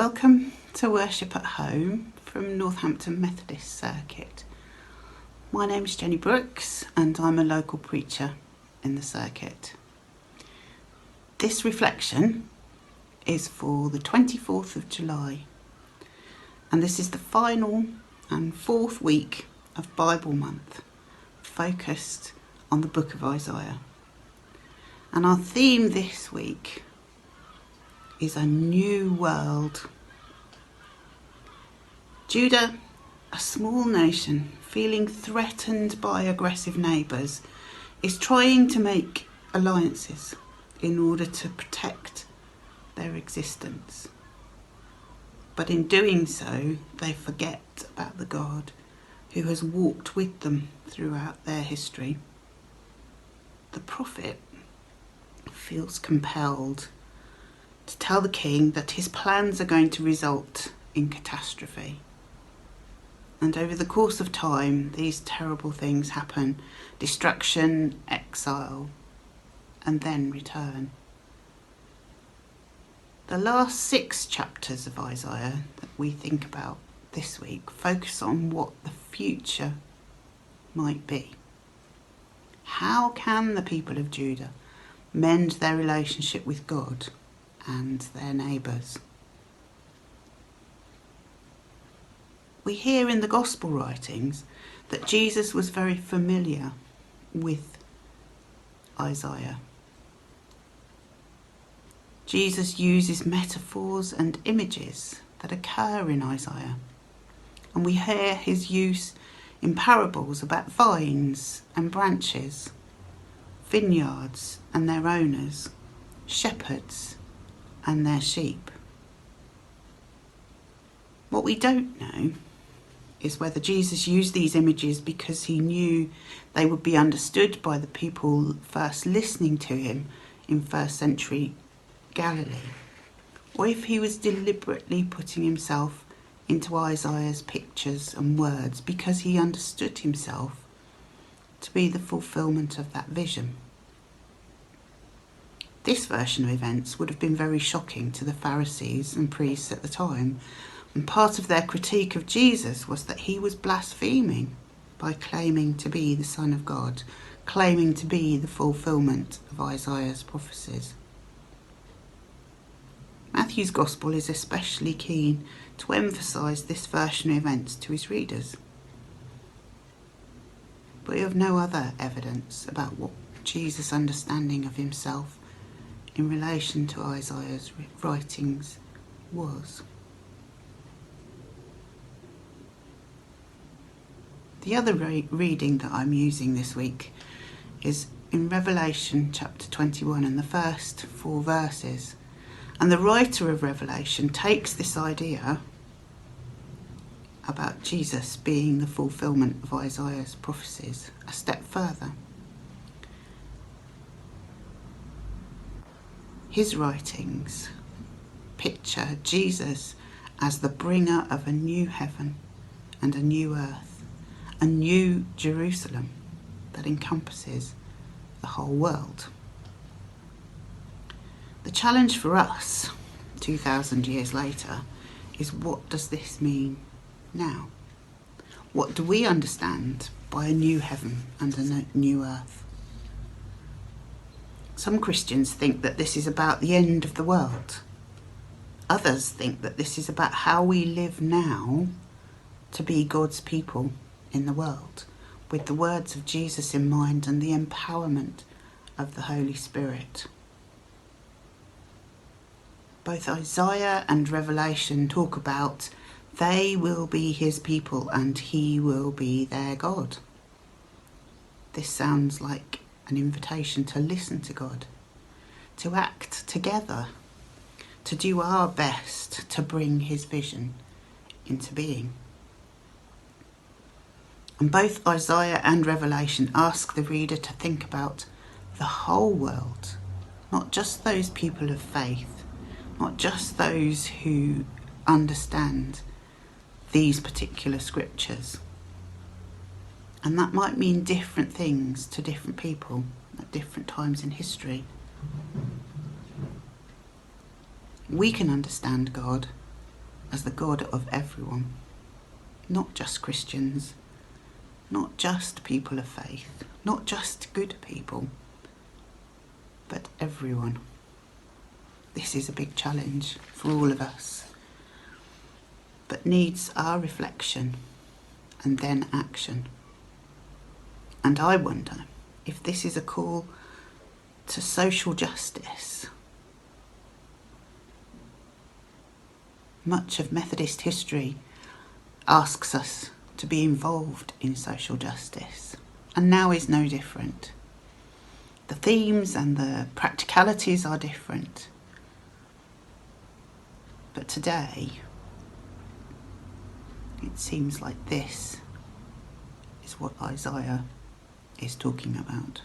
Welcome to Worship at Home from Northampton Methodist Circuit. My name is Jenny Brooks and I'm a local preacher in the circuit. This reflection is for the 24th of July and this is the final and fourth week of Bible month focused on the book of Isaiah. And our theme this week is a new world. Judah, a small nation feeling threatened by aggressive neighbours, is trying to make alliances in order to protect their existence. But in doing so, they forget about the God who has walked with them throughout their history. The prophet feels compelled to tell the king that his plans are going to result in catastrophe. And over the course of time, these terrible things happen: destruction, exile, and then return. The last 6 chapters of Isaiah that we think about this week focus on what the future might be. How can the people of Judah mend their relationship with God and their neighbours? We hear in the Gospel writings that Jesus was very familiar with Isaiah. Jesus uses metaphors and images that occur in Isaiah, and we hear his use in parables about vines and branches, vineyards and their owners, shepherds and their sheep. What we don't know is whether Jesus used these images because he knew they would be understood by the people first listening to him in first century Galilee, or if he was deliberately putting himself into Isaiah's pictures and words because he understood himself to be the fulfilment of that vision. This version of events would have been very shocking to the Pharisees and priests at the time, and part of their critique of Jesus was that he was blaspheming by claiming to be the Son of God, claiming to be the fulfilment of Isaiah's prophecies. Matthew's Gospel is especially keen to emphasise this version of events to his readers. But we have no other evidence about what Jesus' understanding of himself in relation to Isaiah's writings was. The other reading that I'm using this week is in Revelation chapter 21 and the first 4 verses. And the writer of Revelation takes this idea about Jesus being the fulfilment of Isaiah's prophecies a step further. His writings picture Jesus as the bringer of a new heaven and a new earth, a new Jerusalem that encompasses the whole world. The challenge for us, 2,000 years later, is what does this mean now? What do we understand by a new heaven and a new earth? Some Christians think that this is about the end of the world. Others think that this is about how we live now to be God's people in the world, with the words of Jesus in mind and the empowerment of the Holy Spirit. Both Isaiah and Revelation talk about they will be his people and he will be their God. This sounds like an invitation to listen to God, to act together, to do our best to bring his vision into being. And both Isaiah and Revelation ask the reader to think about the whole world, not just those people of faith, not just those who understand these particular scriptures. And that might mean different things to different people at different times in history. We can understand God as the God of everyone, not just Christians, not just people of faith, not just good people, but everyone. This is a big challenge for all of us, but needs our reflection and then action. And I wonder if this is a call to social justice. Much of Methodist history asks us to be involved in social justice, and now is no different. The themes and the practicalities are different. But today, it seems like this is what Isaiah is talking about.